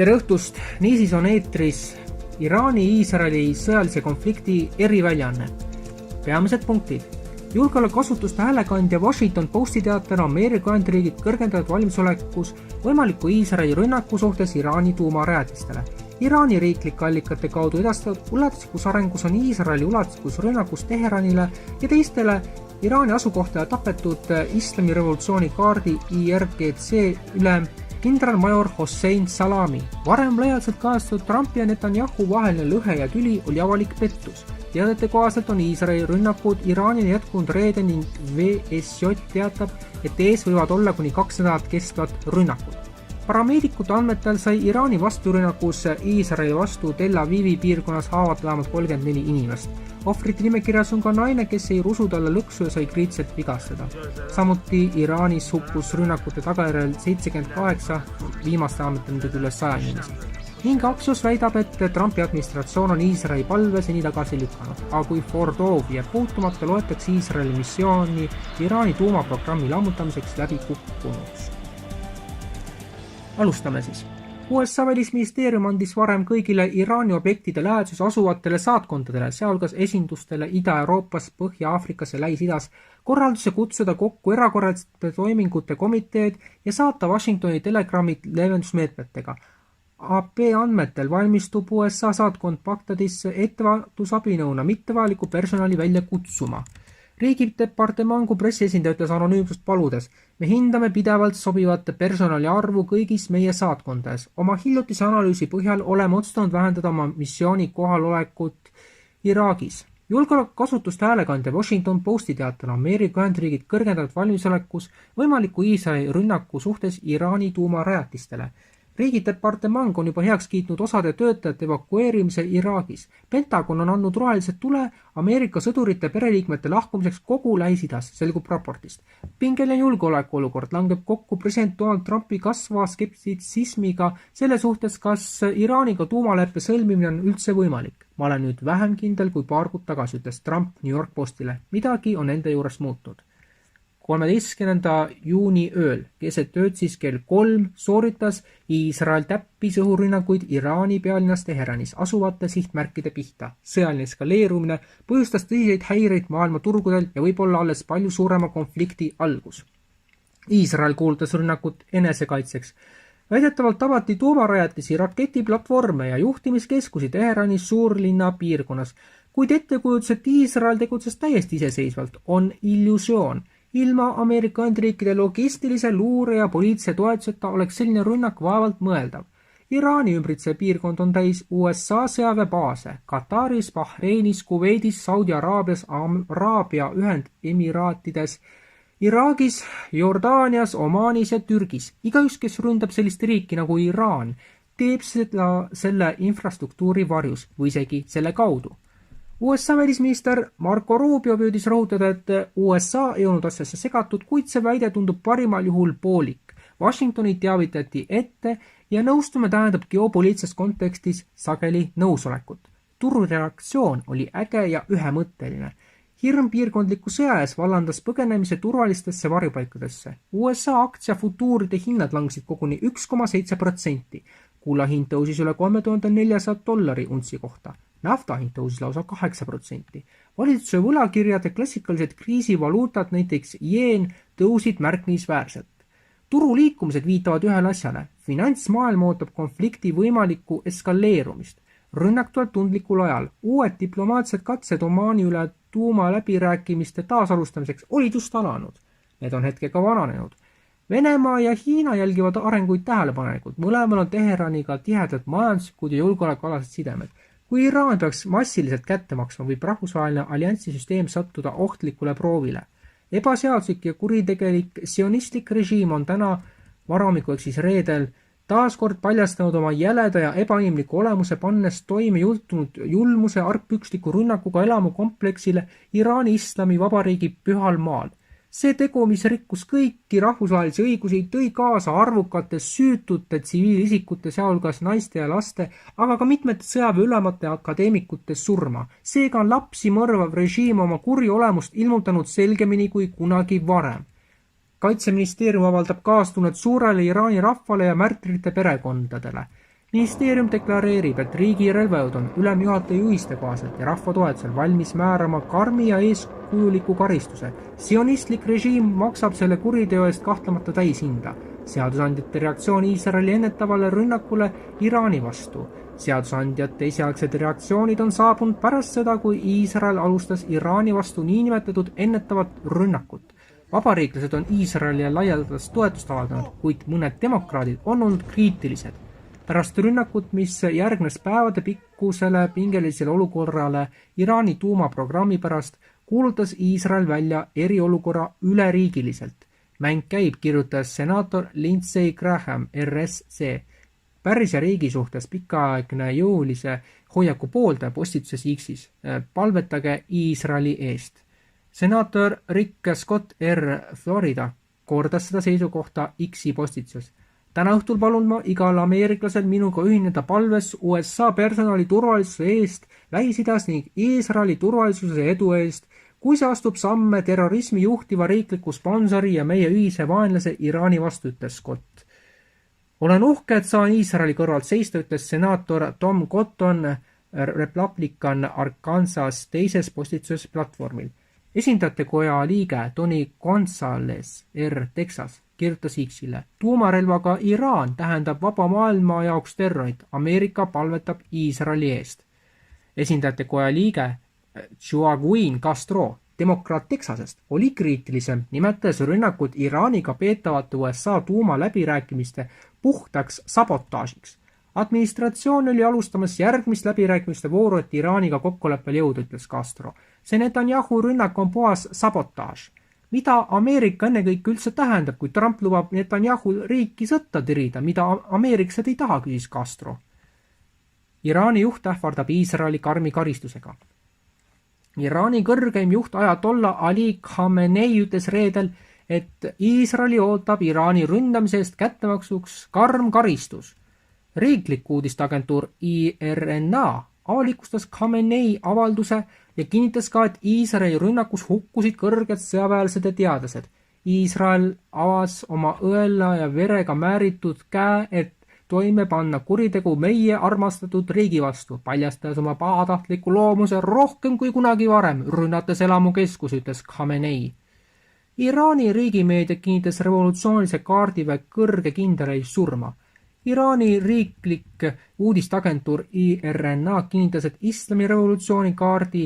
Tere õhtust! Niisiis on eetris Iraani-Iisraeli sõjalise konflikti eriväljaanne. Peamised punktid. Julgeolekuasutuste häälekandja Washington Posti teatel Ameerika Ühendriigid kõrgendatud valmisolekus võimaliku Iisraeli rünnaku suhtes Iraani tuumarajatistele. Iraani riiklike allikate kaudu edastatud ulatuslikus arengus on Iisraeli ulatuslikus rünnakus Teheranile ja teistele Iraani asukohtadele tapetud Islami revolutsiooni kaardi IRGC ülem kindralmajor Hossein Salami. Varem laialdaselt kajastatud Trumpi ja Netanyahu vaheline lõhe ja tüli oli avalik pettus. Teadete kohaselt on Iisraeli rünnakud Iraanile jätkunud reede ning VSJ teatab, et ees võivad olla kuni 2 nädalat kestvad rünnakud. Parameedikute andmetel sai Iraani vasturünnakus Iisraeli vastu Tel Avivi piirkonnas haavata vähemalt 34 inimest. Ohvrite nimekirjas on ka naine, kes ei rusu talle lõksu ja sai kriitselt vigastada. Samuti Iraanis hukkus rünnakute tagajärjel 78, viimaste andmetel üle 100 inimesi. Ning Axios väidab, et Trumpi administratsioon on Iisraeli palve seni tagasi lükanud, aga kui Fordov jääb puutumata, loetakse Iisraeli missiooni Iraani tuumaprogrammi lammutamiseks läbi kukkunuks. Alustame siis. USA välisministeerium andis varem kõigile Iraani objektide läheduses asuvatele saatkondadele, sealhulgas esindustele Ida-Euroopas, Põhja-Aafrikas ja Lähis-Idas, korralduse kutsuda kokku erakorraliste toimingute komiteed ja saata Washingtoni telegrammid leevendusmeetmetega. AP andmetel valmistub USA saatkond Bagdadisse ettevaatusabinõuna mittevajaliku personali välja kutsuma. Riigidepartemangu pressiesindaja ütles anonüümsust paludes, me hindame pidevalt sobivate personali arvu kõigis meie saatkondades. Oma hiljutise analüüsi põhjal oleme otsustanud vähendada oma missiooni kohalolekut Iraagis. Julgeolekuasutuste häälekandja Washington Posti teatel Ameerika Ühendriigid kõrgendatud valmisolekus võimaliku Iisraeli rünnaku suhtes Iraani tuumarajatistele. Riigidepartement on juba heaks kiitnud osade töötajate evakueerimise Iraagis. Pentagon on andnud rohelised tule Ameerika sõdurite pereliikmete lahkumiseks kogu Lähis-Idas, selgub raportist. Pingeline julgeolekuolukord langeb kokku president Donald Trumpi kasvava skeptitsismiga selle suhtes, kas Iraaniga tuumaleppe sõlmimine on üldse võimalik. Ma olen nüüd vähem kindel kui paar kuud tagasi, ütles Trump New York Postile. Midagi on enda juures muutnud. 13. juuni ööl, keset ööd siis kell 3, sooritas Iisrael täppis õhurünnakuid Iraani pealinnas Teheranis asuvate sihtmärkide pihta. Sõjaline eskaleerumine põhjustas tõsiseid häireid maailma turgudel ja võib-olla alles palju suurema konflikti algus. Iisrael kuulutas rünnakut enesekaitseks. Väidetavalt tabati tuumarajatisi, raketiplatvorme ja juhtimiskeskusi Teheranis suurlinna piirkonnas, kuid ettekujutus, et Iisrael tegutses täiesti iseseisvalt, on illusioon. Ilma Ameerika Ühendriikide logistilise luure ja poliitilise toetuseta oleks selline rünnak vaevalt mõeldav. Iraani ümbritsev piirkond on täis USA sõjaväebaase Kataris, Bahreinis, Kuveidis, Saudi Araabias, Araabia Ühendemiraatides, Iraagis, Jordaanias, Omaanis ja Türgis. Igaüks, kes ründab sellist riiki nagu Iraan, teeb seda selle infrastruktuuri varjus või isegi selle kaudu. USA välisminister Marco Rubio püüdis rõhutada, et USA ei olnud asjasse segatud, kuid see väide tundub parimal juhul poolik. Washingtoni teavitati ette ja nõustume tähendab geopoliitilises kontekstis sageli nõusolekut. Turureaktsioon oli äge ja ühemõtteline. Hirm piirkondliku sõja ees vallandas põgenemise turvalistesse varjupaikadesse. USA aktsia futuuride hinnad langesid koguni 1,7%. Kulla hind tõusis üle $3400 untsi kohta. Nafta hind tõusis lausa 8%. Valitsuse võlakirjade klassikalised kriisivaluutad, näiteks jeen, tõusid märkimisväärselt. Turu liikumised viitavad ühele asjale. Finantsmaailm ootab konflikti võimalikku eskaleerumist. Rünnak tuleb tundlikul ajal. Uued diplomaatilised katsed Omaani üle tuumaläbirääkimiste taasalustamiseks olid just alanud. Need on hetkega vananenud. Venemaa ja Hiina jälgivad arenguid tähelepanelikult. Mõlemal on Teheraniga tihedad majanduslikud ja julgeolekualased sidemed. Kui Iraan peaks massiliselt kätte maksma, võib rahvusvaheline alliansisüsteem sattuda ohtlikule proovile. Ebaseaduslik ja kuritegelik sionistlik režiim on täna varahommikul ehk siis reedel taaskord paljastanud oma jäleda ja ebainimliku olemuse, pannes toime jultunud julmuse argpüksliku rünnakuga elamukompleksile Iraani Islami Vabariigi pühal maal. See tegu, mis rikkus kõiki rahvusvahelisi õigusi, tõi kaasa arvukate süütute tsiviilisikute, sealhulgas naiste ja laste, aga ka mitmete sõjaväeülemate ja akadeemikute surma. Seega on lapsi mõrvav režiim oma kuri olemust ilmutanud selgemini kui kunagi varem. Kaitseministeerium avaldab kaastunnet suurele Iraani rahvale ja märtrite perekondadele. Ministeerium deklareerib, et riigi relvajõud on ülemjuhataja juhiste kohaselt ja rahva toetusel valmis määrama karmi ja eeskujuliku karistuse. Sionistlik režiim maksab selle kuriteo eest kahtlemata täishinda. Seadusandjate reaktsioon Iisraeli ennetavale rünnakule Iraani vastu. Seadusandjate esialgsed reaktsioonid on saabunud pärast seda, kui Iisrael alustas Iraani vastu niinimetatud ennetavat rünnakut. Vabariiklased on Iisraelile laialdast toetust avaldanud, kuid mõned demokraadid on olnud kriitilised. Pärast rünnakut, mis järgnes päevade pikkusele pingelisele olukorrale Iraani tuumaprogrammi pärast, kuulutas Iisrael välja eriolukorra üleriigiliselt. Mäng käib, kirjutas senaator Lindsey Graham RSC. Pärsia riigi suhtes pikaaegne jõulise hoiaku pooldaja postituses X-is. Palvetage Iisraeli eest. Senaator Rick Scott Florida kordas seda seisukohta X-i postituses. Täna õhtul palun ma igal ameeriklasel minuga ühineda palves USA personali turvalisuse eest Lähis-Idas ning Iisraeli turvalisuse edu eest, kui see astub samme terrorismi juhtiva riikliku sponsori ja meie ühise vaenlase Iraani vastu, ütles Scott. Olen uhke, et saan Iisraeli kõrvalt seista, ütles senaator Tom Cotton Republican Arkansas teises postituses platvormil. Esindajate koja liige Tony Gonzalez Texas kirjutas X-ile. Tuumarelvaga Iraan tähendab vaba maailma jaoks terrorit. Ameerika palvetab Iisraeli eest. Esindajate koja liige Joaquin Castro, demokraat Texasest, oli kriitilisem, nimetades rünnakut Iraaniga peetavate USA tuumaläbirääkimiste puhtaks sabotaažiks. Administratsioon oli alustamas järgmist läbirääkimiste vooru, et Iraaniga kokkuleppel jõuda, ütles Castro. See Netanyahu rünnak on puhas sabotaaž. Mida Ameerika ennekõike üldse tähendab, kui Trump lubab Netanyahu riiki sõtta tirida, mida ameeriklased ei taha, küsis Castro. Iraani juht ähvardab Iisraeli karmi karistusega. Iraani kõrgeim juht Ajatollah Ali Khamenei ütles reedel, et Iisraeli ootab Iraani ründamise eest kättemaksuks karm karistus. Riiklik uudisteagentuur IRNA avalikustas Khamenei avalduse ja kinnitas ka, et Iisraeli rünnakus hukkusid kõrged sõjaväelased ja teadlased. Iisrael avas oma õela ja verega määritud käe, et toime panna kuritegu meie armastatud riigi vastu, paljastades oma pahatahtliku loomuse rohkem kui kunagi varem, rünnates elamukeskus, ütles Khamenei. Iraani riigimeedia kinnitas revolutsioonilise kaardiväe kõrge kindrali surma. Iraani riiklik uudisteagentuur IRNA kinnitas, et islami revolutsiooni kaardi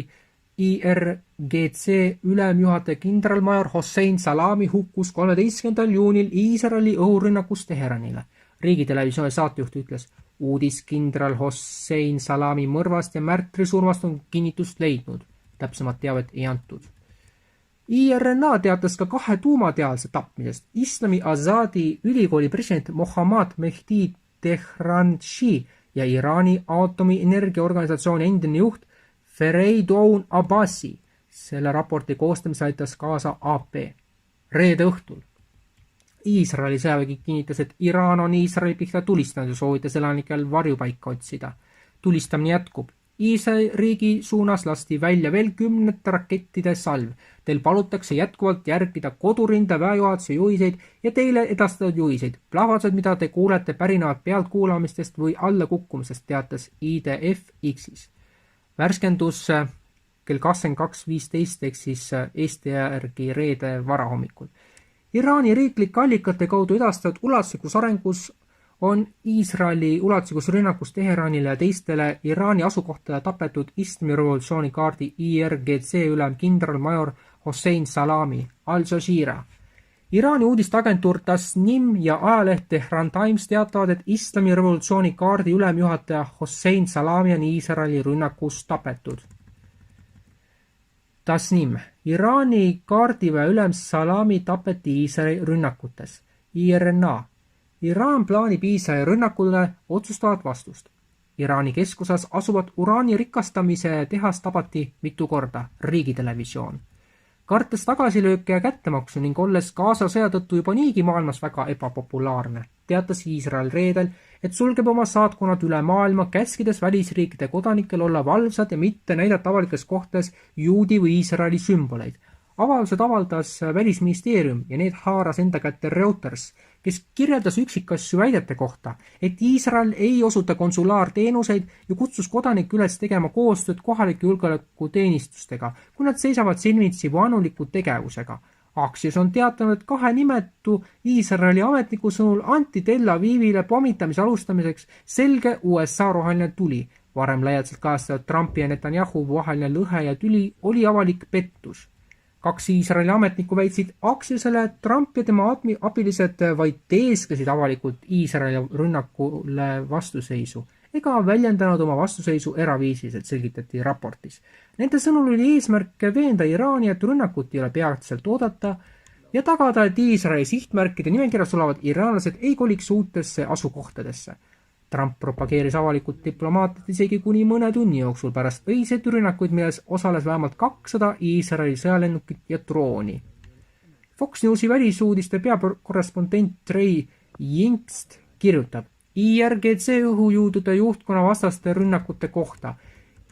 IRGC ülemjuhataja kindralmajor Hossein Salami hukkus 13. juunil Iisraeli õhurünnakus Teheranile. Riigitelevisiooni saatejuht ütles, uudis kindral Hossein Salami mõrvast ja märtrisurmast on kinnitust leidnud. Täpsemat teavet ei antud. IRNA teatas ka 2 tuumateadlase tapmisest. Islami Azadi ülikooli president Mohammad Mehdi Tehranshi ja Iraani aatomienergiaorganisatsiooni endine juht Fereidoun Abbasi. Selle raporti koostamise aitas kaasa AP. Reede õhtul. Iisraeli sõjavägi kinnitas, et Iraan on Iisraeli pihta tulistanud ja soovitas elanikel varjupaika otsida. Tulistamine jätkub. Iisraeli riigi suunas lasti välja veel 10 rakettide salv. Teil palutakse jätkuvalt järgida kodurinda väejuhatuse juhiseid ja teile edastatud juhiseid. Plahvatused, mida te kuulete, pärinevad pealtkuulamistest või allakukkumisest, teatas IDF X-is. Värskendus kell 22.15 ehk siis Eesti järgi reede varahommikul. Iraani riiklike allikate kaudu edastatud ulatuslikus arengus on Iisraeli ulatuslikus rünnakus Teheranile ja teistele Iraani asukohtadele tapetud islami revolutsiooni kaardi IRGC ülem kindralmajor Hossein Salami, Al Jazeera. Iraani uudisteagentuur Tasnim ja ajaleht Tehran Times teatavad, et islami revolutsiooni kaardi ülemjuhataja Hossein Salami on Iisraeli rünnakus tapetud. Tasnim. Iraani kaardiväe ülem Salami tapeti Iisraeli rünnakutes. IRNA. Iraan plaanib Iisraeli rünnakule otsustavat vastust. Iraani keskusas asuvat uraani rikastamise tehas tabati mitu korda, riigitelevisioon. Kartes tagasilööke ja kättemaksu ning olles Gaza sõja tõttu juba niigi maailmas väga ebapopulaarne, teatas Iisrael reedel, et sulgeb oma saatkonnad üle maailma, käskides välisriikide kodanikel olla valvsad ja mitte näidata avalikes kohtades juudi või Iisraeli sümboleid. Avaldused avaldas välisministeerium ja need haaras enda kätte Reuters, kes kirjeldas üksikasju väidete kohta, et Iisrael ei osuta konsulaarteenuseid ja kutsus kodanikke üles tegema koostööd kohalike julgeolekuteenistustega, kui nad seisavad silmitsi vaenuliku tegevusega. Axios on teatanud, et 2 nimetu Iisraeli ametniku sõnul anti Tel Avivile pommitamise alustamiseks selge USA roheline tuli. Varem laialdaselt kajastatud Trumpi ja Netanyahu vaheline lõhe ja tüli oli avalik pettus. 2 Iisraeli ametnikku väitsid Axiosele, et Trump ja tema abilised vaid teesklesid avalikult Iisraeli rünnakule vastuseisu ega väljendanud oma vastuseisu eraviisiliselt, selgitati raportis. Nende sõnul oli eesmärk veenda Iraani, et rünnakut ei ole peatselt oodata ja tagada, et Iisraeli sihtmärkide nimekirjas olevad iraanlased ei koliks uutesse asukohtadesse. Trump propageeris avalikult diplomaatiat isegi kuni mõne tunni jooksul pärast õiseid rünnakuid, milles osales vähemalt 200 Iisraeli sõjalennukit ja drooni. Fox Newsi välisuudiste peakorrespondent Trey Yingst kirjutab IRGC õhujõudude juhtkonna vastaste rünnakute kohta.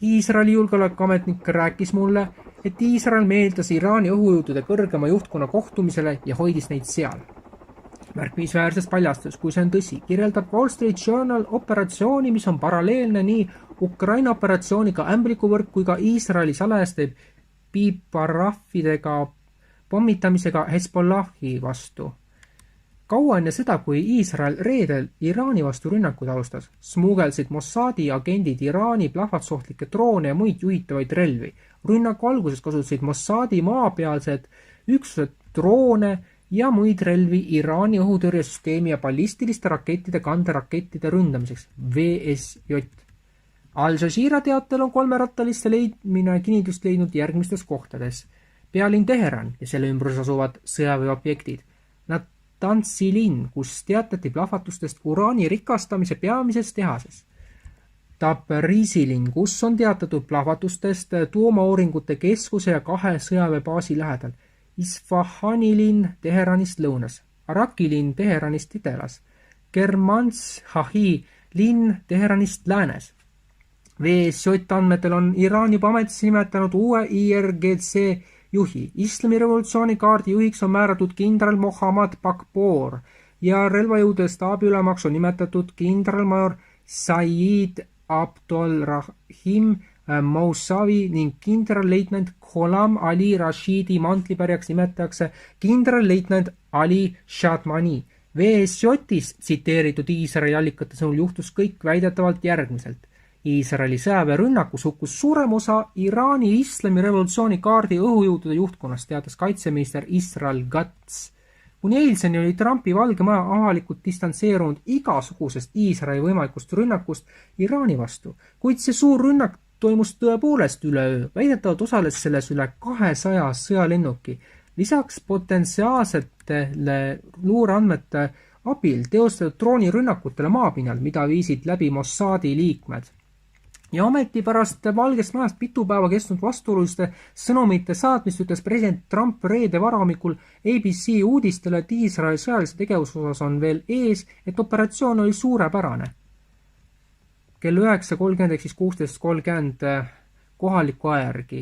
Iisraeli julgeolekuametnik rääkis mulle, et Iisrael meeldas Iraani õhujõudude kõrgema juhtkonna kohtumisele ja hoidis neid seal. Märkimisväärses paljastus, kui see on tõsi, kirjeldab Wall Street Journal operatsiooni, mis on paralleelne nii Ukraina operatsiooniga ämblikuvõrk kui ka Iisraeli salajaste piiparaffidega pommitamisega Hezbollahi vastu. Kaua enne seda, kui Iisrael reedel Iraani vastu rünnakud alustas, smuugelsid Mossadi agendid Iraani plahvatsohtlikke droone ja muid juhitavaid relvi. Rünnaku alguses kasutasid Mossadi maapealsed üksused droone ja muid relvi Iraani õhutõrjesüsteemi ja ballistiliste rakettide kanderakettide ründamiseks, VSJ. Al Jazeera teatel on 3-rattaliste leidmine kinnitust leidnud järgmistes kohtades. Pealinn Teheran ja selle ümbrus asuvad sõjaväeobjektid. Natanzi linn, kus teatati plahvatustest uraani rikastamise peamises tehases. Tabrizi linn, kus on teatatud plahvatustest tuumauuringute keskuse ja 2 sõjaväebaasi lähedal. Isfahani linn Teheranist lõunas, Araki linn Teheranist idalas, Kermans-Hahi linn Teheranist läänes. VSJ andmetel on Iraan juba ametisse nimetanud uue IRGC juhi. Islami revolutsiooni kaardi juhiks on määratud kindral Mohammad Bakboor ja relvajõude staabiülemaks on nimetatud kindralmajor Said Abdolrahim Mousavi ning kindralleitnant Gholam Ali Rashidi mantlipärjaks nimetatakse kindralleitnant Ali Shadmani. VSJ-is tsiteeritud Iisraeli allikate sõnul juhtus kõik väidetavalt järgmiselt. Iisraeli sõjaväerünnakus hukkus suurem osa Iraani islami revolutsiooni kaardi õhujõudude juhtkonnast, teatas kaitseminister Israel Katz. Kuni eilseni oli Trumpi Valge Maja avalikult distantseerunud igasugusest Iisraeli võimalikust rünnakust Iraani vastu, kuid see suur rünnak toimus tõepoolest üleöö. Väidetavalt osales selles üle 200 sõjalennuki. Lisaks potentsiaalsetele luureandmete abil teostatud droonirünnakutele maapinnal, mida viisid läbi Mossadi liikmed. Ja ometi pärast Valgest Majast mitu päeva kestnud vastuoluliste sõnumite saatmist ütles president Trump reede varahommikul ABC uudistele, et Iisraeli sõjalise tegevuse osas on veel ees, et operatsioon oli suurepärane. Kell 9.30 ehk siis 16.30 kohaliku aja järgi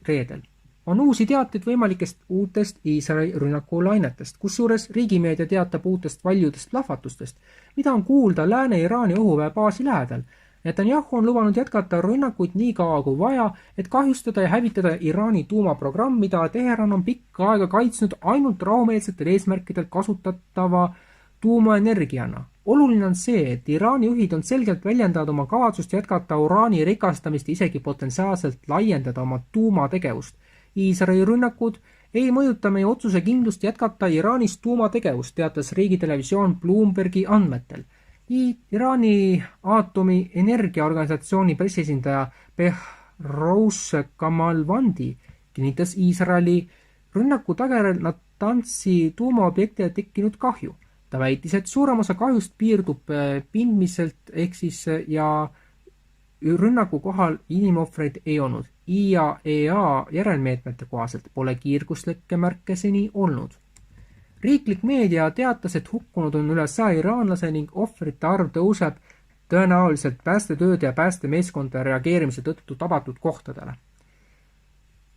reedel on uusi teateid võimalikest uutest Iisraeli rünnakulainetest, kusjuures riigimeedia teatab uutest valjudest plahvatustest, mida on kuulda Lääne-Iraani õhuväebaasi lähedal. Netanyahu on lubanud jätkata rünnakuid nii kaua kui vaja, et kahjustada ja hävitada Iraani tuumaprogramm, mida Teheran on pikka aega kaitsnud ainult rahumeelsetel eesmärkidel kasutatava tuumaenergiana. Oluline on see, et Iraani juhid on selgelt väljendanud oma kavatsust jätkata uraani rikastamist ja isegi potentsiaalselt laiendada oma tuumategevust. Iisraeli rünnakud ei mõjuta meie otsuse kindlust jätkata Iraanis tuumategevust, teatas riigitelevisioon Bloombergi andmetel. Iraani aatomi energiaorganisatsiooni pressiesindaja Behrouz Kamalvandi kinnitas Iisraeli rünnaku tagajärjel Natanzi tuumaobjektile tekkinud kahju. Ta väitis, et suurem osa kahjust piirdub pindmiselt ehk siis ja rünnaku kohal inimohvreid ei olnud. IAEA järelmeetmete kohaselt pole kiirguslikke märke seni olnud. Riiklik meedia teatas, et hukkunud on üle 100 iraanlase ning ohvrite arv tõuseb tõenäoliselt päästetööde ja päästemeeskondade reageerimise tõttu tabatud kohtadele.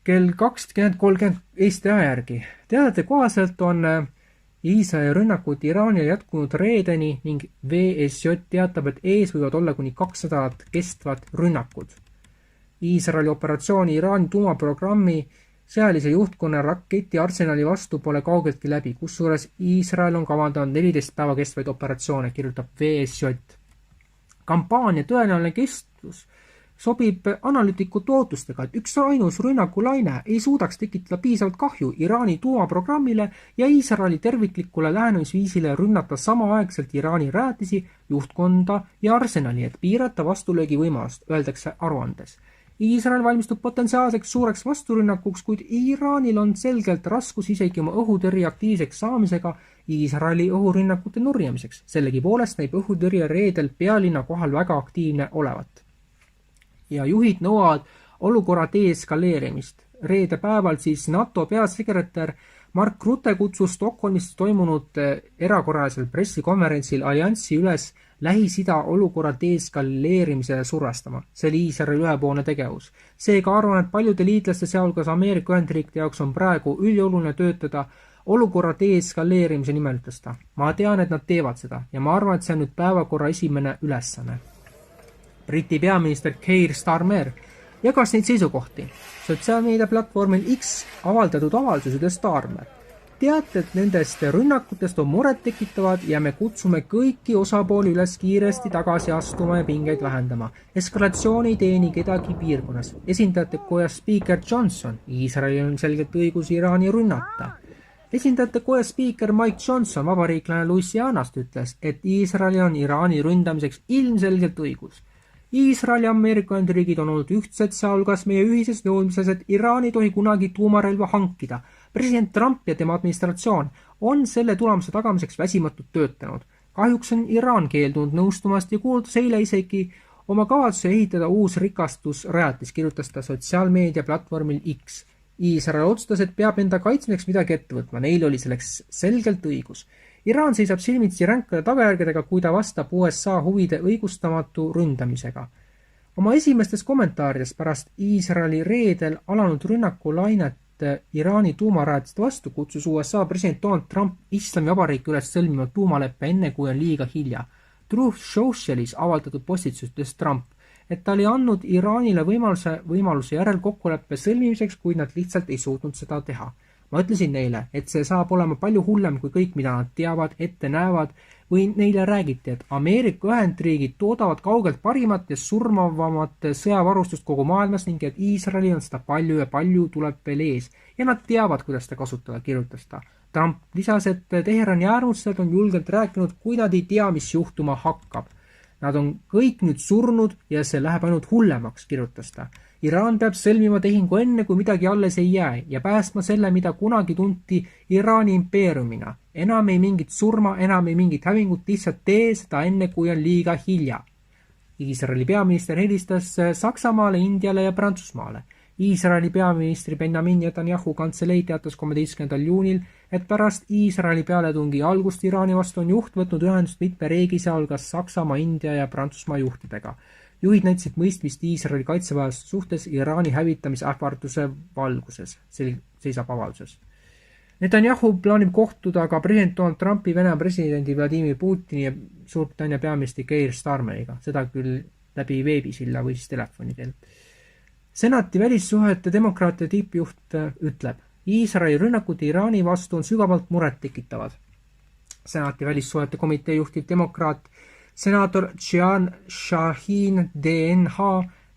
kell 20:30 Eesti aja järgi. Teadete kohaselt on Iisraeli rünnakud Iraanile jätkunud reedeni ning VSJ teatab, et ees võivad olla kuni 2 nädalat kestvad rünnakud. Iisraeli operatsiooni Iraani tuumaprogrammi sõjalise juhtkonna raketi arsenali vastu pole kaugeltki läbi, kusjuures Iisrael on kavandanud 14 päeva kestvaid operatsioone, kirjutab VSJ. Kampaania tõenäoline kestus sobib analüütikute ootustega, et üks ainus rünnakulaine ei suudaks tekitada piisavalt kahju Iraani tuumaprogrammile ja Iisraeli terviklikule lähenemisviisile rünnata samaaegselt Iraani rajatisi, juhtkonda ja arsenali, et piirata vastulöögi võimalust, öeldakse aruandes. Iisrael valmistub potentsiaalseks suureks vasturünnakuks, kuid Iraanil on selgelt raskus isegi oma õhutõrje aktiivseks saamisega Iisraeli õhurünnakute nurjamiseks. Sellegipoolest näib õhutõrje reedel pealinna kohal väga aktiivne olevat. Ja juhid nõuavad olukorra deeskaleerimist. Reede päeval siis NATO peasekretär Mark Rutte kutsus Stockholmis toimunud erakorralisel pressikonverentsil allianssi üles Lähis-Ida olukorra deeskaleerimisele survestama. See oli Iisraeli ühepoolne tegevus. Seega arvan, et paljude liitlaste, sealhulgas Ameerika Ühendriikide jaoks on praegu ülioluline töötada olukorra deeskaleerimise nimel, ütles ta. Ma tean, et nad teevad seda ja ma arvan, et see on nüüd päevakorra esimene ülesanne. Briti peaminister Keir Starmer jagas neid seisukohti. Sotsiaalmeedia platvormil X avaldatud avaldusid Starmer. Teate, et nendest rünnakutest on muret tekitavad ja me kutsume kõiki osapooli üles kiiresti tagasi astuma ja pingeid vähendama. Eskalatsiooni ei teeni kedagi piirkonnas. Esindajate koja spiiker Johnson, Iisraelil on selgelt õigus Iraani rünnata. Esindajate koja spiiker Mike Johnson, vabariiklane Louisianast, ütles, et Iisraelil on Iraani ründamiseks ilmselgelt õigus. Iisrael ja Ameerika Ühendriigid on olnud ühtsed, sealhulgas meie ühises nõudmises, et Iraan ei tohi kunagi tuumarelva hankida. President Trump ja tema administratsioon on selle tulemuse tagamiseks väsimatult töötanud. Kahjuks on Iraan keeldunud nõustumast ja kuulutas eile isegi oma kavatsuse ehitada uus rikastusrajatis, kirjutas ta sotsiaalmeedia platvormil X. Iisrael otsustas, et peab enda kaitsmiseks midagi ette võtma, neil oli selleks selgelt õigus. Iraan seisab silmitsi ränkade tagajärgedega, kui ta vastab USA huvide õigustamatu ründamisega. Oma esimestes kommentaarides pärast Iisraeli reedel alanud rünnakulainet Iraani tuumarajatiste vastu kutsus USA president Donald Trump Islami Vabariiki üles sõlmima tuumaleppe enne, kui on liiga hilja. Truth Socialis avaldatud postitus ütles Trump, et ta oli andnud Iraanile võimaluse järel kokkuleppe sõlmimiseks, kuid nad lihtsalt ei suutnud seda teha. Ma ütlesin neile, et see saab olema palju hullem kui kõik, mida nad teavad, ette näevad või neile räägiti, et Ameerika Ühendriigid toodavad kaugelt parimat ja surmavamat sõjavarustust kogu maailmas ning et Iisraeli on seda palju ja palju tuleb veel ees ja nad teavad, kuidas seda kasutada, kirjutas ta. Trump lisas, et Teherani äärmuslased on julgelt rääkinud, kui nad ei tea, mis juhtuma hakkab. Nad on kõik nüüd surnud ja see läheb ainult hullemaks, kirjutas ta. Iraan peab sõlmima tehingu enne, kui midagi alles ei jää ja päästma selle, mida kunagi tunti Iraani impeeriumina. Enam ei mingit surma, enam ei mingit hävingut, lihtsalt tee seda enne, kui on liiga hilja. Iisraeli peaminister helistas Saksamaale, Indiale ja Prantsusmaale. Iisraeli peaministri Benjamin Netanyahu kantselei teatas 13. juunil, et pärast Iisraeli pealetungi algust Iraani vastu on juht võtnud ühendust mitme riigi, sealhulgas Saksamaa, India ja Prantsusmaa juhtidega. Juhid näitasid mõistmist Iisraeli kaitseväelaste suhtes Iraani hävitamise ähvarduse valguses, seisab avalduses. Netanyahu plaanib kohtuda ka president Donald Trumpi, Venemaa presidendi Vladimir Putini ja Suurbritannia peaministri Keir Starmeriga, seda küll läbi veebisilla või siis telefoni teel. Senati välissuhete demokraatide tippjuht ütleb, Iisraeli rünnakud Iraani vastu on sügavalt muret tekitavad. Senati välissuhete komitee juhtiv demokraat senaator Jean Shaheen DNH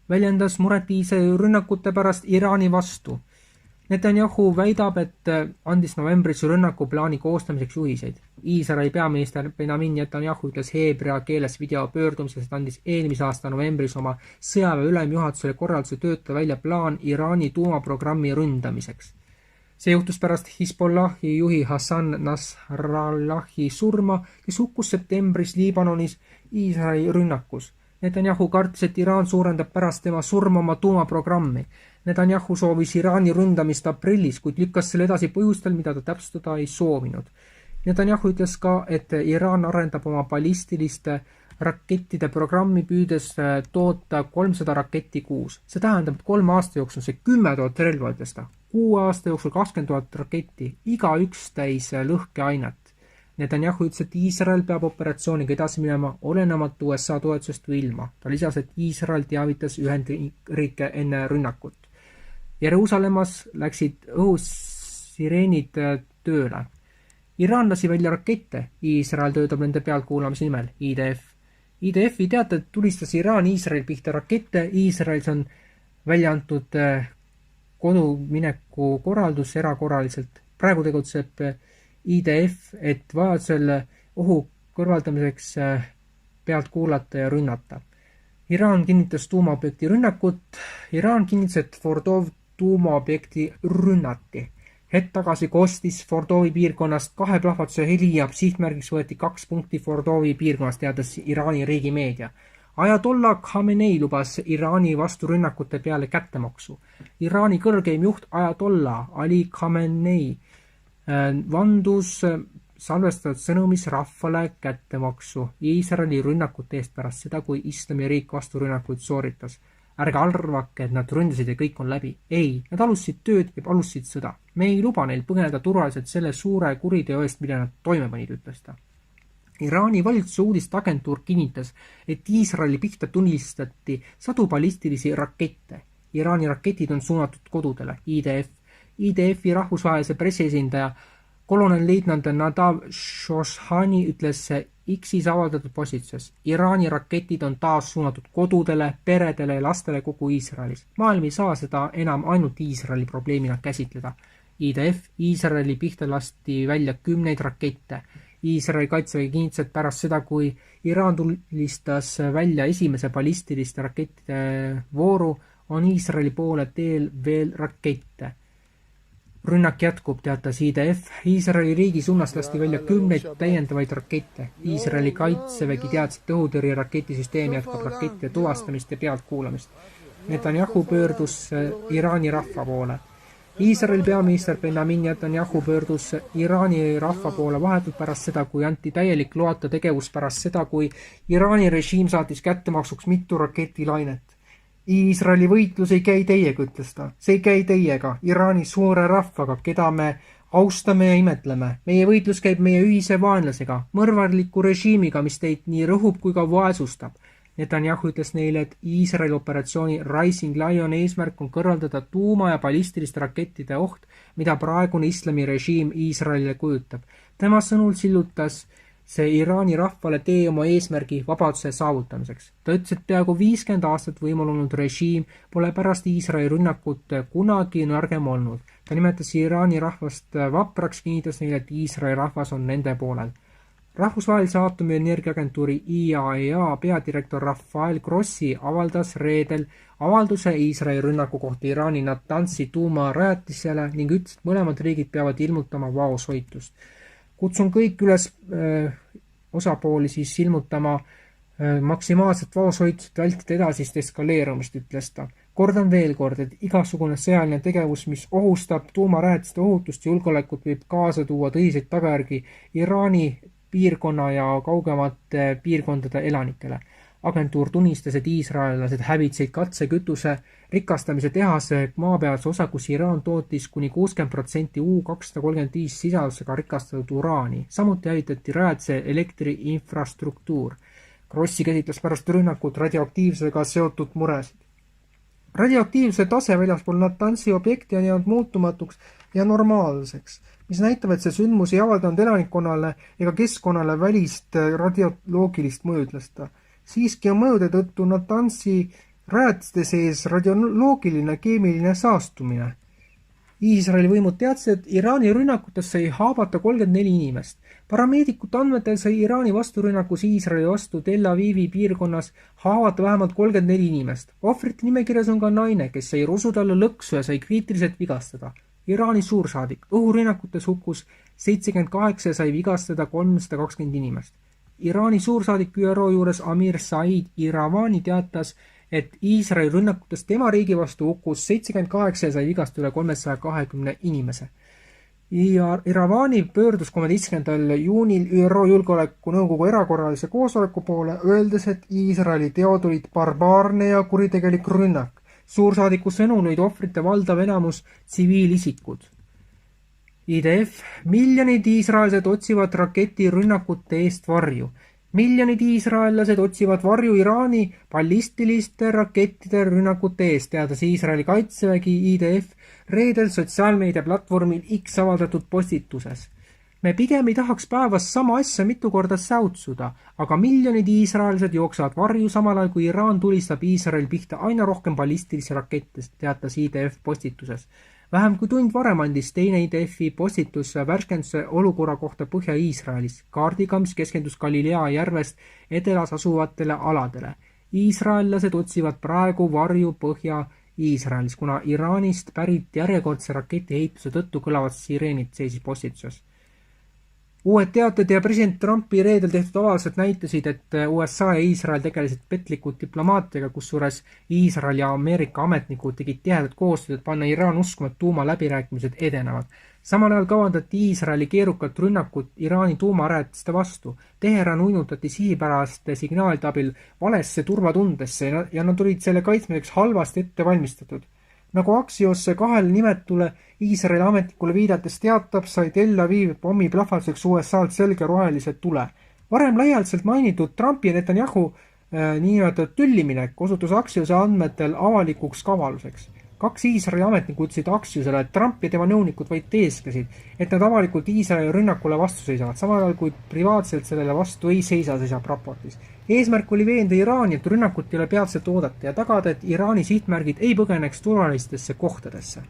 väljendas muret Iisraeli rünnakute pärast Iraani vastu. Netanyahu väidab, et andis novembris rünnakuplaani koostamiseks juhiseid. Iisraeli peaminister Benjamin Netanyahu ütles heebrea keeles videopöördumises, et andis eelmise aasta novembris oma sõjaväe ülemjuhatusele korralduse töötada välja plaan Iraani tuumaprogrammi ründamiseks. See juhtus pärast Hezbollahi juhi Hassan Nasrallahi surma, kes hukkus septembris Liibanonis Iisraeli rünnakus. Netanyahu kartis, et Iraan suurendab pärast tema surma oma tuumaprogrammi. Netanyahu soovis Iraani ründamist aprillis, kuid lükkas selle edasi põhjustel, mida ta täpsustada ei soovinud. Netanyahu ütles ka, et Iraan arendab oma ballistiliste rakettide programmi püüdes toota 300 raketti kuus. See tähendab, et 3 aasta jooksul see 10 000 relva tõsta, 6 aasta jooksul 20 000 raketti, iga üks täis lõhkeainet. Netanyahu ütles, et Iisrael peab operatsiooniga edasi minema olenemata USA toetusest või ilma. Ta lisas, et Iisrael teavitas Ühendriike enne rünnakut. Jeruusalemmas läksid õhusireenid tööle. Iraan lasi välja rakette, Iisrael töötab nende pealtkuulamise nimel, IDF. IDF-i teated tulistas Iraan Iisraeli pihta rakette, Iisraelis on välja antud kodumineku korraldus erakorraliselt. Praegu tegutseb IDF, et vajadusel ohu kõrvaldamiseks pealt kuulata ja rünnata. Iraan kinnitas tuumaobjekti rünnakut. Iraan kinnitas, et Fordov tuumaobjekti rünnati. Hetk tagasi kostis Fordovi piirkonnast 2 plahvatuse heli ja sihtmärgiks võeti 2 punkti Fordovi piirkonnast, teadas Iraani riigimeedia. Ajatollah Khamenei lubas Iraani vasturünnakute peale kättemaksu. Iraani kõrgeim juht Ajatollah Ali Khamenei vandus salvestatud sõnumis rahvale kättemaksu Iisraeli rünnakute eest pärast seda, kui Islamiriik vasturünnakuid sooritas. Ärge arvake, et nad ründasid ja kõik on läbi. Ei, nad alustasid tööd ja alustasid sõda. Me ei luba neil põgeneda turvaliselt selle suure kuriteo eest, mida nad toime panid, ütles ta. Iraani valitsuse uudisteagentuur kinnitas, et Iisraeli pihta tunnistati 100 ballistilisi rakette. Iraani raketid on suunatud kodudele, IDF. IDF-i rahvusvahelise pressiesindaja kolonel-leitnant Nadav Shoshani ütles X-is avaldatud postituses. Iraani raketid on taas suunatud kodudele, peredele ja lastele kogu Iisraelis. Maailm ei saa seda enam ainult Iisraeli probleemina käsitleda. IDF Iisraeli pihta lasti välja 10 rakette. Iisraeli kaitsevägi kinnitas, et pärast seda, kui Iraan tulistas välja esimese ballistiliste rakettide vooru, on Iisraeli poole teel veel rakette. Rünnak jätkub, teatas IDF. Iisraeli riigi suunas lasti välja 10 täiendavaid rakette. Iisraeli kaitsevägi teadis, et õhutõrje raketisüsteem jätkab rakettide tuvastamist ja pealtkuulamist. Netanyahu pöördus Iraani rahva poole. Iisraeli peaminister Benjamin Netanyahu pöördus Iraani rahva poole vahetult pärast seda, kui anti täielik loata tegevus pärast seda, kui Iraani režiim saatis kättemaksuks mitu raketilainet. Iisraeli võitlus ei käi teiega, ütles ta. See ei käi teiega, Iraani suure rahvaga, keda me austame ja imetleme. Meie võitlus käib meie ühise vaenlasega, mõrvarliku režiimiga, mis teid nii rõhub kui ka vaesustab. Netanyahu ütles neile, et Iisraeli operatsiooni Rising Lion eesmärk on kõrvaldada tuuma- ja ballistiliste rakettide oht, mida praegune islami režiim Iisraelile kujutab. Tema sõnul sillutas see Iraani rahvale tee oma eesmärgi vabaduse saavutamiseks. Ta ütles, et peaaegu 50 aastat võimul olnud režiim pole pärast Iisraeli rünnakut kunagi nõrgem olnud. Ta nimetas Iraani rahvast vapraks, kinnitas neile, et Iisraeli rahvas on nende poolel. Rahvusvahelise aatomienergiaagentuuri IAEA peadirektor Rafael Grossi avaldas reedel avalduse Iisraeli rünnaku kohta Iraani Natanzi tuumarajatisele ning ütles, et mõlemad riigid peavad ilmutama vaoshoitust. Kutsun kõik üles osapooli siis ilmutama maksimaalset vaoshoitust, vältida edasist eskaleerumist, ütles ta. Kordan veel kord, et igasugune sõjaline tegevus, mis ohustab tuumarajatiste ohutust ja julgeolekut, võib kaasa tuua tõsiseid tagajärgi Iraani piirkonna ja kaugemate piirkondade elanikele. Agentuur tunnistas, et iisraellased hävitseid katsekütuse rikastamise tehase maapealse osa, kus Iraan tootis kuni 60% U-235 sisaldusega rikastatud uraani. Samuti hävitati rajatise elektriinfrastruktuur. Grossi käsitles pärast rünnakut radioaktiivsusega seotud muresid. Radioaktiivsuse tase väljaspool Natanzi objekti on jäänud muutumatuks ja normaalseks, mis näitab, et see sündmus ei avaldanud elanikkonnale ega keskkonnale välist radioloogilist mõju, ütles ta. Siiski on mõjude tõttu Natanzi rajatiste sees radioloogiline keemiline saastumine. Iisraeli võimud teadsid, et Iraani rünnakutes sai haavata 34 inimest. Parameedikute andmetel sai Iraani vasturünnakus Iisraeli vastu Tel Avivi piirkonnas haavata vähemalt 34 inimest. Ohvrite nimekirjas on ka naine, kes sai rusu talle lõksu ja sai kriitiliselt vigastada. Iraani suursaadik õhurünnakutes hukkus 78 ja sai vigastada 320 inimest. Iraani suursaadik ÜRO juures Amir Said Iravani teatas, et Iisraeli rünnakutes tema riigi vastu hukkus 78 ja sai vigastada üle 320 inimese. Iravani pöördus 13. juunil ÜRO Julgeolekunõukogu erakorralise koosoleku poole, öeldes, et Iisraeli teod olid barbaarne ja kuritegelik rünnak. Suursaadiku sõnul olid ohvrite valdav enamus tsiviilisikud. IDF: miljonid iisraellased otsivad raketirünnakute eest varju. Miljonid iisraellased otsivad varju Iraani ballistiliste rakettide rünnakute eest, teadas Iisraeli kaitsevägi IDF reedel sotsiaalmeedia platvormil X avaldatud postituses. Me pigem ei tahaks päevas sama asja mitu korda säutsuda, aga miljonid iisraellased jooksevad varju samal ajal, kui Iraan tulistab Iisraeli pihta aina rohkem ballistilisi rakette, teatas IDF postituses. Vähem kui tund varem andis teine IDF-i postitus värskenduse olukorra kohta Põhja-Iisraelis, kaardiga, mis keskendus Galilea järvest edelas asuvatele aladele. Iisraellased otsivad praegu varju Põhja-Iisraelis, kuna Iraanist pärit järjekordse raketi ehituse tõttu kõlavad sireenid, seisis postituses. Uued teated ja president Trumpi reedel tehtud avaldused näitasid, et USA ja Iisrael tegelesid petlikud diplomaatiaga, kusjuures Iisrael ja Ameerika ametnikud tegid tihedat koostööd, et panna Iraan uskuma, et tuumaläbirääkimised edenevad. Samal ajal kavandati Iisraeli keerukat rünnakut Iraani tuumarajatiste vastu. Teheran uinutati sihipäraste signaalide abil valesse turvatundesse ja nad olid selle kaitsmiseks halvasti ette valmistatud. Nagu Axios kahele nimetule Iisraeli ametnikule viidates teatab, sai Tel Aviv pommi plahvatuseks USA-lt selge rohelise tule. Varem laialdaselt mainitud Trumpi ja Netanyahu niinimetatud tülliminek osutus Axiose andmetel avalikuks kavaluseks. 2 Iisraeli ametnikku ütlesid Axiosele, et Trump ja tema nõunikud vaid teeskasid, et nad avalikult Iisraeli rünnakule vastu seisavad, samal ajal kui privaatselt sellele vastu ei seisa, seisab raportis. Eesmärk oli veenda Iraani, et rünnakut ei ole peatselt oodata ja tagada, et Iraani sihtmärgid ei põgeneks turvalistesse kohtadesse.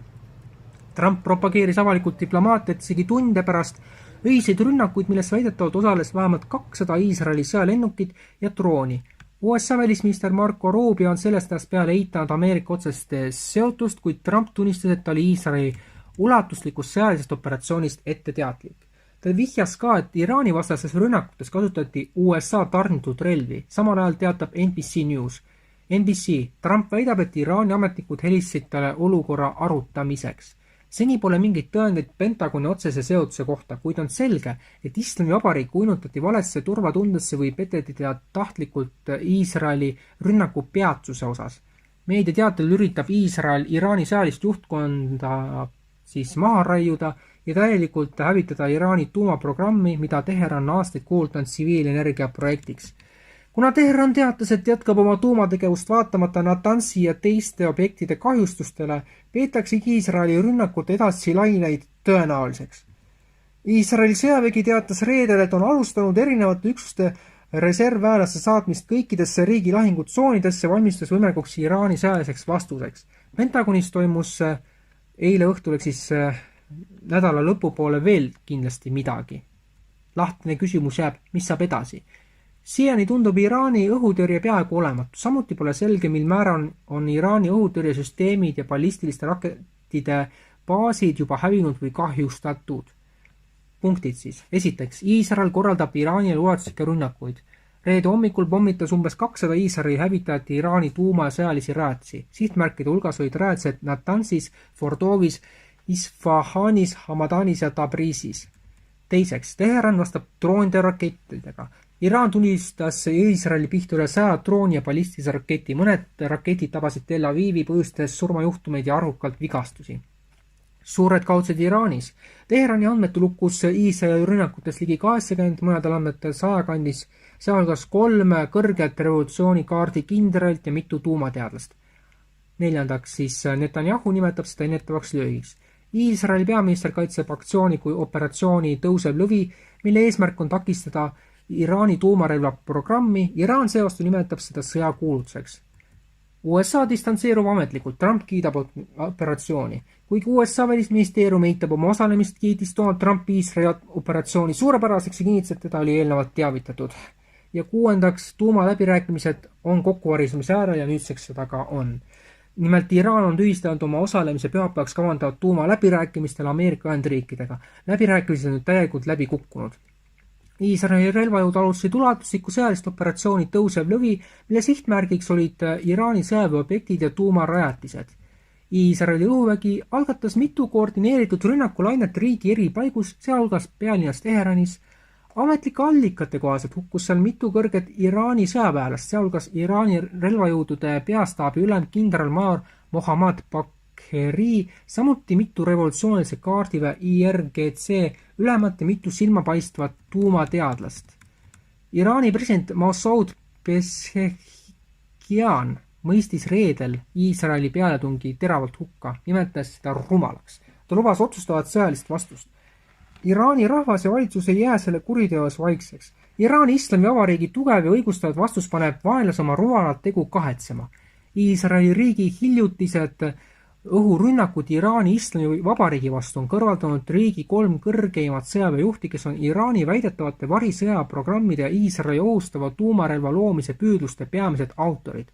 Trump propageeris avalikult diplomaatiat isegi tunde pärast öiseid rünnakuid, milles väidetavalt osales vähemalt 200 Iisraeli sõjalennukit ja drooni. USA välisminister Marco Rubio on sellest ajast peale eitanud Ameerika otsest seotust, kuid Trump tunnistas, et ta oli Iisraeli ulatuslikust sõjalisest operatsioonist etteteadlik. Ta vihjas ka, et Iraani vastastes rünnakutes kasutati USA tarnitud relvi. Samal ajal teatab NBC News. NBC: Trump väidab, et Iraani ametnikud helistasid talle olukorra arutamiseks. Seni pole mingeid tõendeid Pentagoni otsese seotuse kohta, kuid on selge, et Islamivabariik uinutati valesse turvatundesse või peteti teda tahtlikult Iisraeli rünnaku peatsuse osas. Meedia teatel üritab Iisrael Iraani sõjalist juhtkonda maha raiuda ja täielikult hävitada Iraani tuumaprogrammi, mida Teheran aastaid kuulutanud tsiviilenergia projektiks. Kuna Teheran teatas, et jätkab oma tuumategevust vaatamata Natansi ja teiste objektide kahjustustele, peetakse Iisraeli rünnakute edasi laineid tõenäoliseks. Iisraeli sõjavägi teatas reedel, et on alustanud erinevate üksuste reservväelaste saatmist kõikidesse riigi lahingutsoonidesse, valmistus võimekuks Iraani sõjaliseks vastuseks. Pentagonis toimus eile õhtul nädala lõpupoole veel kindlasti midagi. Lahtine küsimus jääb, mis saab edasi. Siiani tundub Iraani õhutõrje peaaegu olematu. Samuti pole selge, mil määral on Iraani õhutõrjesüsteemid ja ballistiliste rakettide baasid juba hävinud või kahjustatud. Punktid siis. Esiteks, Iisrael korraldab Iraanile ulatuslikke rünnakuid. Reede hommikul pommitas umbes 200 Iisraeli hävitajat Iraani tuuma- ja sõjalisi rajatisi. Sihtmärkide hulgas olid rajatised Natansis, Fordovis, Isfahanis, Hamadanis ja Tabrisis. Teiseks, Teheran vastab droonide rakettidega. Iraan tunnistas Iisraeli pihta üle 100 drooni ja ballistilise raketi. Mõned raketid tabasid Tel Avivi, põhjustades surmajuhtumeid ja arvukalt vigastusi. Suured kaudsed Iraanis. Teherani andmetel lukkus Iisraeli rünnakutes ligi 80, mõnedel andmetel 100 kandis, sealhulgas 3 kõrget revolutsioonikaardi kindralit ja mitu tuumateadlast. Neljandaks Netanyahu nimetab seda ennetavaks löögiks. Iisraeli peaminister kaitseb aktsiooni kui operatsiooni Tõusev lõvi, mille eesmärk on takistada Iraani tuumarelva programmi. Iraan seevastu nimetab seda sõjakuulutuseks. USA distantseerub ametlikult, Trump kiidab operatsiooni. Kuigi USA välisministeerium eitab oma osalemist, kiitis Donald Trump Iisraeli operatsiooni suurepäraseks ja kinnitas, et teda oli eelnevalt teavitatud. Ja 6. tuumaläbirääkimised on kokkuvarisemise äärel ja nüüdseks seda ka on. Nimelt Iraan on tühistanud oma osalemise pühapäevaks kavandavat tuumaläbirääkimistel Ameerika Ühendriikidega. Läbirääkimised on nüüd täielikult läbi kukkunud. Iisraeli relvajõud alustasid ulatuslikku sõjalist operatsiooni Tõusev lõvi, mille sihtmärgiks olid Iraani sõjaväeobjektid ja tuumarajatised. Iisraeli õhuvägi algatas mitu koordineeritud rünnakulainet riigi eri paigus, sealhulgas pealinnas Teheranis. Ametlike allikate kohaselt hukkus seal mitu kõrget Iraani sõjaväelast, sealhulgas Iraani relvajõudude peastaabi ülem kindralmajor Mohammad Bagheri, samuti mitu revolutsioonilise kaardiväe IRGC ülemat ja mitu silmapaistvat tuumateadlast. Iraani president Masoud Pezeshkian mõistis reedel Iisraeli pealetungi teravalt hukka, nimetas seda rumalaks. Ta lubas otsustavat sõjalist vastust. Iraani rahvas ja valitsus ei jää selle kuriteos vaikseks. Iraani Islamivabariigi tugev ja õigustatud vastus paneb vaenlase oma rumalat tegu kahetsema. Iisraeli riigi hiljutised õhurünnakud Iraani Islamivabariigi vastu on kõrvaldanud riigi 3 kõrgeimat sõjaväejuhti, kes on Iraani väidetavate varisõjaprogrammide ja Iisraeli ohustava tuumarelva loomise püüdluste peamised autorid.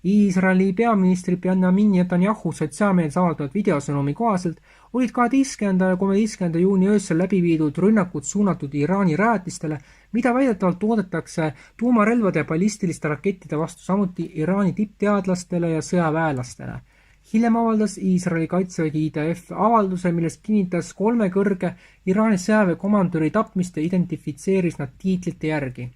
Iisraeli peaministri Benjamin Netanyahu sotsiaalmeedias avaldatud videosõnumi kohaselt olid 12. ja 13. juuni öösel läbi viidud rünnakud suunatud Iraani rajatistele, mida väidetavalt toodetakse tuumarelvade ja ballistiliste rakettide vastu, samuti Iraani tippteadlastele ja sõjaväelastele. Hiljem avaldas Iisraeli kaitsevägi IDF avalduse, milles kinnitas 3 kõrge Iraani sõjaväekomandöri tapmist ja identifitseeris nad tiitlite järgi.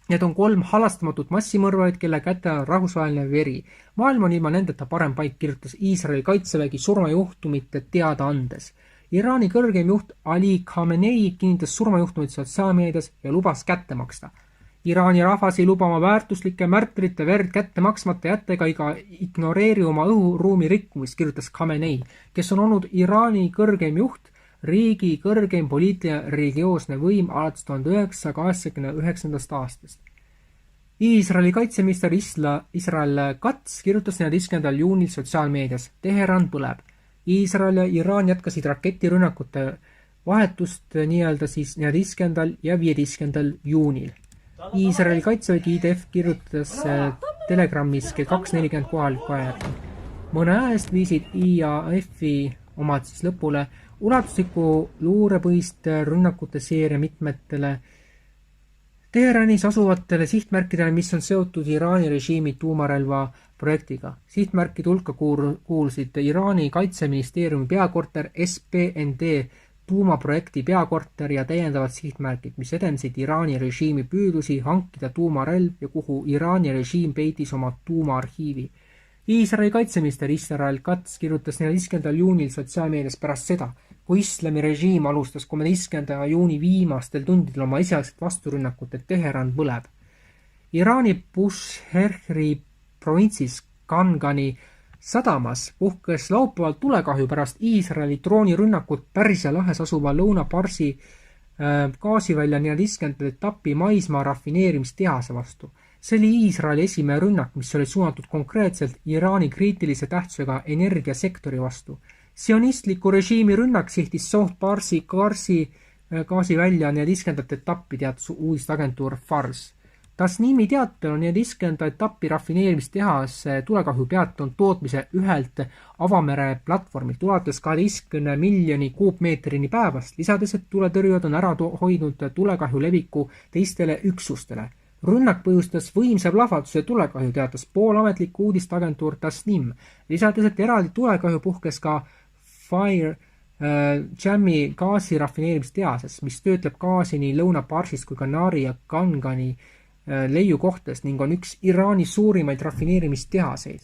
Need on 3 halastamatut massimõrvaid, kelle käte on rahvusvaheline veri. Maailm on ilma nendeta parem paik, kirjutas Iisraeli kaitsevägi surmajuhtumite teada andes. Iraani kõrgeim juht Ali Khamenei kinnitas surmajuhtumid sotsiaalmeedias ja lubas kätte maksta. Iraani rahvas ei luba oma väärtuslike märtrite verd kätte maksmata jätta ega ignoreeri oma õhuruumi rikkumist, kirjutas Khamenei, kes on olnud Iraani kõrgeim juht, riigi kõrgeim poliitiline religioosne võim alates 1989. aastast. Iisraeli kaitseminister Israel Katz kirjutas 14. juunil sotsiaalmeedias: Teheran põleb. Iisrael ja Iraan jätkasid raketirünnakute vahetust nii-öelda siis 14. ja 15. juunil. Iisraeli kaitsevägi IDF kirjutas Telegrammis kell 2:40 kohaliku aja järgi. Mõne aja eest viisid IAF-i omad siis lõpule ulatusliku luurepõhiste rünnakute seeria mitmetele Teheranis asuvatele sihtmärkidele, mis on seotud Iraani režiimi tuumarelva projektiga. Sihtmärkide hulka kuulsid Iraani kaitseministeeriumi peakorter, SPND tuumaprojekti peakorter ja täiendavad sihtmärgid, mis edendasid Iraani režiimi püüdlusi hankida tuumarelv ja kuhu Iraani režiim peitis oma tuumaarhiivi. Iisraeli kaitseminister Israel Katz kirjutas 14. juunil sotsiaalmeedias pärast seda, kui islami režiim alustas 13. juuni viimastel tundidel oma esialgset vasturünnakut, et Teheran põleb. Iraani Bushehr provintsis Kangani sadamas puhkes laupäeval tulekahju pärast Iisraeli droonirünnakut Pärsia lahes asuva Lõuna-Parsi gaasivälja 14. etapi maismaa rafineerimistehase vastu. See oli Iisraeli esimene rünnak, mis oli suunatud konkreetselt Iraani kriitilise tähtsusega energiasektori vastu. Sionistliku režiimi rünnak sihtis South Parsi gaasivälja 14. etappi, teatas uudisteagentuur Fars. Tasnimi teatel on 14. etappi rafineerimistehase tulekahju peatanud tootmise ühelt avamere platvormilt ulates 12 miljoni kuupmeetrini päevast, lisades, et tuletõrjujad on ära hoidnud tulekahju leviku teistele üksustele. Rünnak põhjustas võimsa plahvatuse tulekahju, teatas poolametlik uudisteagentuur Tasnim, lisades, et eraldi tulekahju puhkes ka Fire Jammi gaasirafineerimistehases, mis töötleb gaasi nii Lõuna-Parsist kui ka Nari ja Kangani leiukohtades ning on üks Iraani suurimaid rafineerimistehaseid.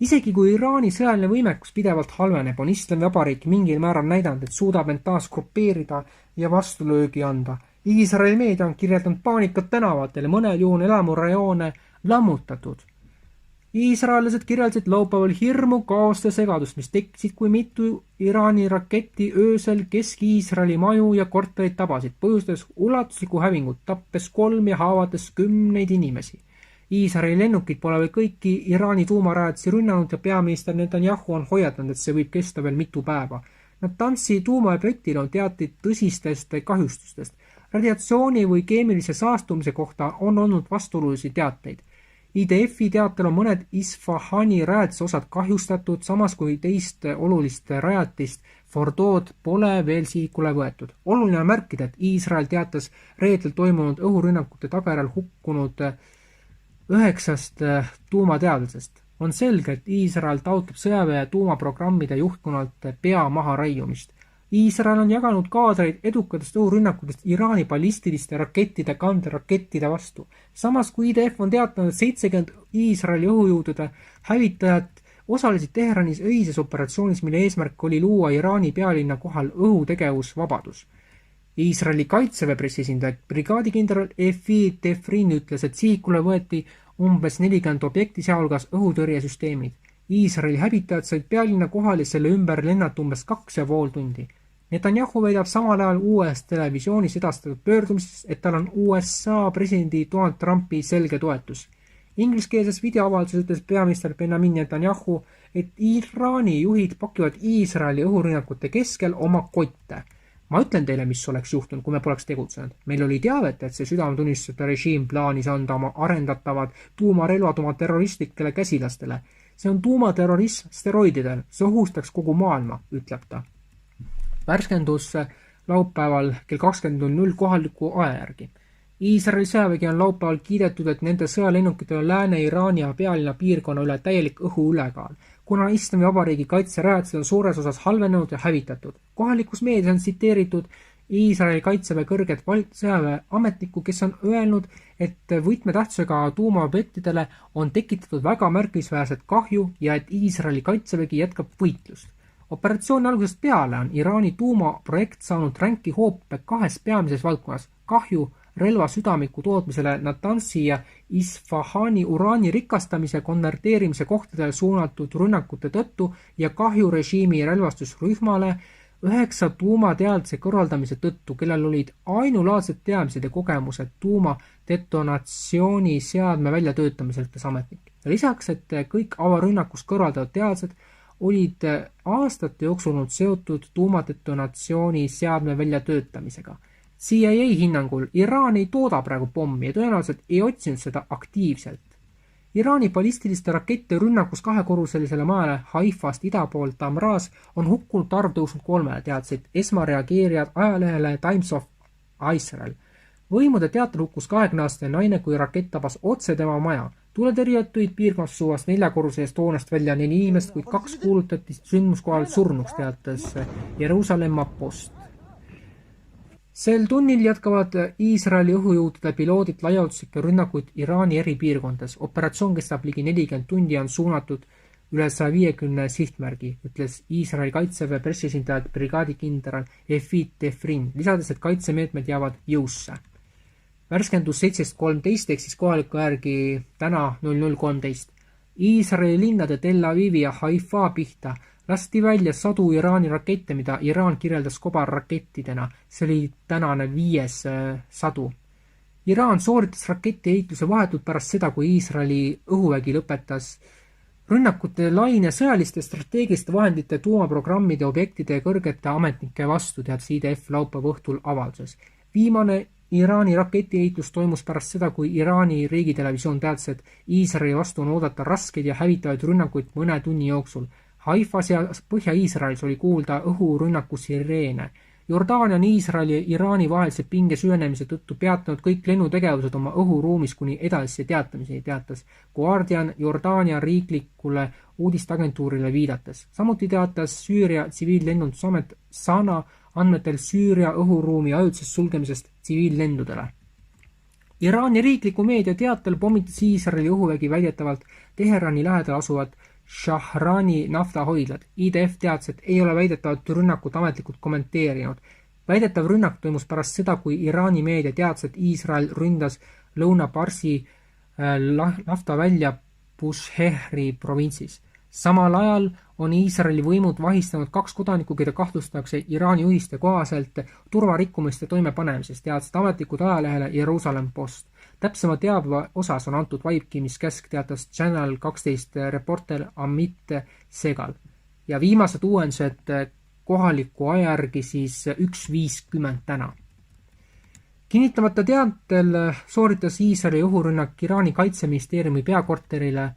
Isegi kui Iraani sõjaline võimekus pidevalt halveneb, on Islamivabariik mingil määral näidanud, et suudab end taas grupeerida ja vastulöögi anda. Iisraeli meedia on kirjeldanud paanikat tänavatel ja mõnel juhul elamurajoone lammutatud. Iisraellased kirjeldasid laupäeval hirmu, kaost ja segadust, mis tekkisid, kui mitu Iraani raketti öösel Kesk-Iisraeli maju ja korterid tabasid, põhjustades ulatuslikku hävingut, tappes 3 ja haavates 10 inimesi. Iisraeli lennukid pole veel kõiki Iraani tuumarajatisi rünnanud ja peaminister Netanyahu on hoiatanud, et see võib kesta veel mitu päeva. Natansi tuumaobjektil on teateid tõsistest kahjustustest. Radiatsiooni või keemilise saastumise kohta on olnud vastuolulisi teateid. IDF-i teatel on mõned Isfahani rajatise osad kahjustatud, samas kui teist olulist rajatist Fordood pole veel sihikule võetud. Oluline on märkida, et Iisrael teatas reedel toimunud õhurünnakute tagajärjel hukkunud 9 tuumateadlasest. On selge, et Iisrael taotleb sõjaväe ja tuumaprogrammide juhtkonnalt pea maha raiumist. Iisrael on jaganud kaadreid edukatest õhurünnakutest Iraani ballistiliste rakettide kanderakettide vastu. Samas kui IDF on teatanud, et 70 Iisraeli õhujõudude hävitajat osalesid Teheranis öises operatsioonis, mille eesmärk oli luua Iraani pealinna kohal õhutegevusvabadus. Iisraeli kaitseväe pressiesindaja brigaadikindral Efi Tefrin ütles, et sihikule võeti umbes 40 objekti, sealhulgas õhutõrjesüsteemid. Iisraeli hävitajad said pealinna kohal ja selle ümber lennata umbes 2,5 tundi. Netanyahu väidab samal ajal uues televisioonis edastatud pöördumises, et tal on USA presidendi Donald Trumpi selge toetus. Ingliskeelses videoavalduses ütles peaminister Benjamin Netanyahu, et Iraani juhid pakivad Iisraeli õhurünnakute keskel oma kotte. Ma ütlen teile, mis oleks juhtunud, kui me poleks tegutsenud. Meil oli teavet, et see südametunnistuseta režiim plaanis anda oma arendatavad tuumarelvad oma terroristlikele käsilastele. See on tuumaterrorism steroididel, see ohustaks kogu maailma, ütleb ta. Värskendus laupäeval kell 20.00 kohaliku aja järgi. Iisraeli sõjavägi on laupäeval kiidetud, et nende sõjalennukitel on Lääne-Iraani ja pealinna piirkonna üle täielik õhuülekaal, kuna Islami Vabariigi kaitserajatised on suures osas halvenenud ja hävitatud. Kohalikus meedias on tsiteeritud Iisraeli kaitseväe kõrget sõjaväe ametnikku, kes on öelnud, et võtmetähtsusega tuumaobjektidele on tekitatud väga märkimisväärset kahju ja et Iisraeli kaitsevägi jätkab võitlust. Operatsiooni algusest peale on Iraani tuumaprojekt saanud ränki hoope kahes peamises valdkonnas: kahju relva südamiku tootmisele Natansi ja Isfahani uraani rikastamise konverteerimise kohtadele suunatud rünnakute tõttu ja kahju režiimi relvastusrühmale 9 tuumateadlase kõrvaldamise tõttu, kellel olid ainulaadsed teadmised ja kogemused tuumadetonatsiooni seadme väljatöötamiselt ametnik. Ja lisaks, et kõik avarünnakus kõrvaldatud teadlased olid aastate jooksul olnud seotud tuumadetonatsiooni seadme väljatöötamisega. CIA hinnangul Iraan ei tooda praegu pommi ja tõenäoliselt ei otsinud seda aktiivselt. Iraani ballistiliste rakette rünnakus 2-korruselisele majale Haifast ida pool Tamras on hukkunud arv tõusnud 3, teadsid esmareageerijad ajalehele Times of Israel. Võimude teatel hukkus 20-aastane naine, kui rakett tabas otse tema maja. Tuletõrjujad tõid piirkonnas suvast 4-korruselist hoonest välja 4 inimest, kuid 2 kuulutati sündmuskohal surnuks, teatas Jeruusalemma Post. Sel tunnil jätkavad Iisraeli õhujõudude piloodid laiaulatuslikke rünnakuid Iraani eri piirkondades. Operatsioon kestab ligi 40 tundi ja on suunatud üle 150 sihtmärgi, ütles Iisraeli kaitseväe pressiesindaja brigaadikindral Efi Tefrin, lisades, et kaitsemeetmed jäävad jõusse. Värskendus 17.13 ehk siis kohaliku järgi täna 00.13. Iisraeli linnade Tel Avivi ja Haifa pihta lasti välja sadu Iraani rakette, mida Iraan kirjeldas kobarrakettidena. See oli tänane 5. sadu. Iraan sooritas raketiehitluse vahetult pärast seda, kui Iisraeli õhuvägi lõpetas rünnakute laine sõjaliste strateegiliste vahendite tuumaprogrammide objektide ja kõrgete ametnike vastu, teatas IDF laupäeva õhtul avalduses. Viimane Iraani raketiehitlus toimus pärast seda, kui Iraani riigitelevisioon teatas, et Iisraeli vastu on oodata raskeid ja hävitavaid rünnakuid mõne tunni jooksul. Haifas ja Põhja-Iisraelis oli kuulda õhurünnaku sireene. Jordaania on Iisraeli ja Iraani vahelise pinge süvenemise tõttu peatanud kõik lennutegevused oma õhuruumis kuni edasisse teatamiseni, teatas Guardian Jordaania riiklikule uudisteagentuurile viidates. Samuti teatas Süüria tsiviillennundusamet Sana andmetel Süüria õhuruumi ajutisest sulgemisest tsiviillendudele. Iraani riikliku meedia teatel pommitas Iisraeli õhuvägi väidetavalt Teherani lähedal asuvat Shahrani naftahoidlad. IDF teatas, et ei ole väidetavat rünnakut ametlikult kommenteerinud. Väidetav rünnak toimus pärast seda, kui Iraani meedia teatas, et Iisrael ründas Lõuna-Parsi nafta välja Bushehri provintsis. Samal ajal on Iisraeli võimud vahistanud 2 kodanikku, keda kahtlustatakse Iraani juhiste kohaselt turvarikkumiste toimepanemises, teadsid ametlikud ajalehele Jeruusalemm Post. Täpsema teabva osas on antud vaikimiskäsk, teatas Channel 12 reporter Amit Segal. Ja viimased uuendused kohaliku aja järgi siis 1.50 täna. Kinnitamata teatel sooritas Iisraeli õhurünnak Iraani kaitseministeeriumi peakorterile,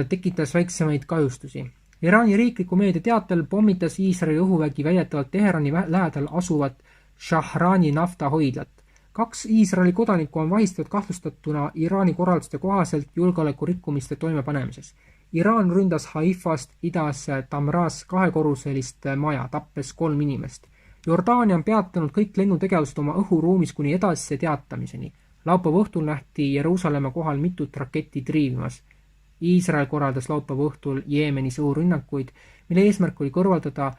tekitas väiksemaid kahjustusi. Iraani riikliku meedia teatel pommitas Iisraeli õhuvägi väidetavalt Teherani lähedal asuvat Shahrani naftahoidlat. 2 Iisraeli kodanikku on vahistatud kahtlustatuna Iraani korralduste kohaselt julgeolekurikkumiste toimepanemises. Iraan ründas Haifast idas Tamras 2-korruselist maja, tappes 3 inimest. Jordaania on peatanud kõik lennutegevused oma õhuruumis kuni edasise teatamiseni. Laupäeva õhtul nähti Jeruusalemma kohal mitut raketti triivimas. Iisrael korraldas laupäeva õhtul Jeemenis õhurünnakuid, mille eesmärk oli kõrvaldada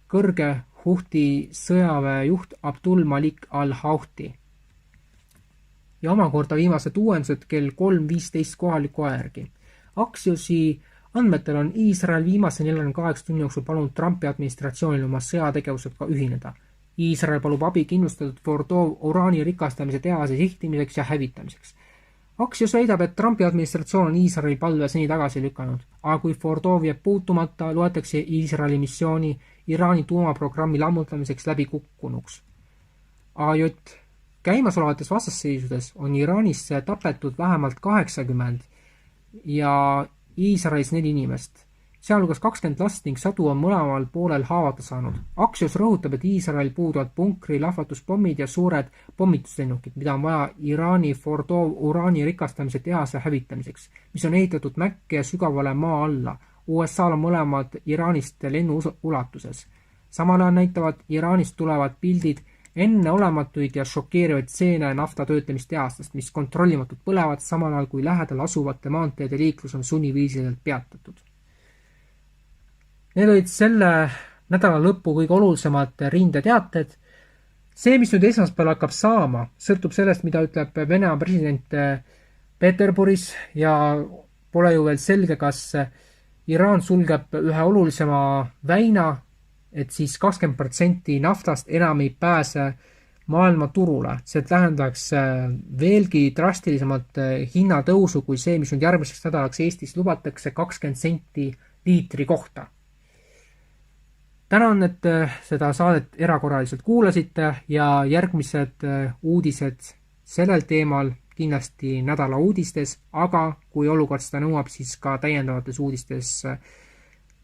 kõrge Huhti sõjaväejuht Abdul Malik al-Houthi. Ja omakorda viimased uuendused kell 3:15 kohaliku aja järgi. Axiusi andmetel on Iisrael viimase 48 tunni jooksul palunud Trumpi administratsioonil oma sõjategevusega ühineda. Iisrael palub abi kindlustatud Fordov uraani rikastamise tehase sihtimiseks ja hävitamiseks. Axios väidab, et Trumpi administratsioon on Iisraeli palve seni tagasi lükanud, aga kui Fordov jääb puutumata, loetakse Iisraeli missiooni Iraani tuumaprogrammi lammutamiseks läbi kukkunuks. AJ käimasolevates vastasseisudes on Iraanis tapetud vähemalt 80 ja Iisraelis 4 inimest. Sealhulgas 20 last ning sadu on mõlemal poolel haavata saanud. Axios rõhutab, et Iisrael puuduvad punkri, lahvatuspommid ja suured pommituslennukid, mida on vaja Iraani Fordov uraani rikastamise tehase hävitamiseks, mis on ehitatud mäkke ja sügavale maa alla. USA-l on mõlemad Iraanist lennu ulatuses. Samal ajal näitavad Iraanist tulevad pildid enneolematuid ja šokeerivaid stseene nafta töötlemistehastest, mis kontrollimatult põlevad, samal ajal kui lähedal asuvate maanteede liiklus on sunniviisiliselt peatatud. Need olid selle nädala lõppu kõige olulisemad rindeteated. See, mis nüüd esmaspäeval hakkab saama, sõltub sellest, mida ütleb Venemaa president Peterburis ja pole ju veel selge, kas Iraan sulgeb ühe olulisema väina, et siis 20% naftast enam ei pääse maailma turule. See tähendaks veelgi drastilisemat hinnatõusu kui see, mis nüüd järgmiseks nädalaks Eestis lubatakse 20 senti liitri kohta. Tänan, et seda saadet erakorraliselt kuulasite ja järgmised uudised sellel teemal kindlasti nädala uudistes, aga kui olukord seda nõuab, siis ka täiendavates uudistes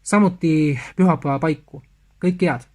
samuti pühapäeva paiku. Kõike head!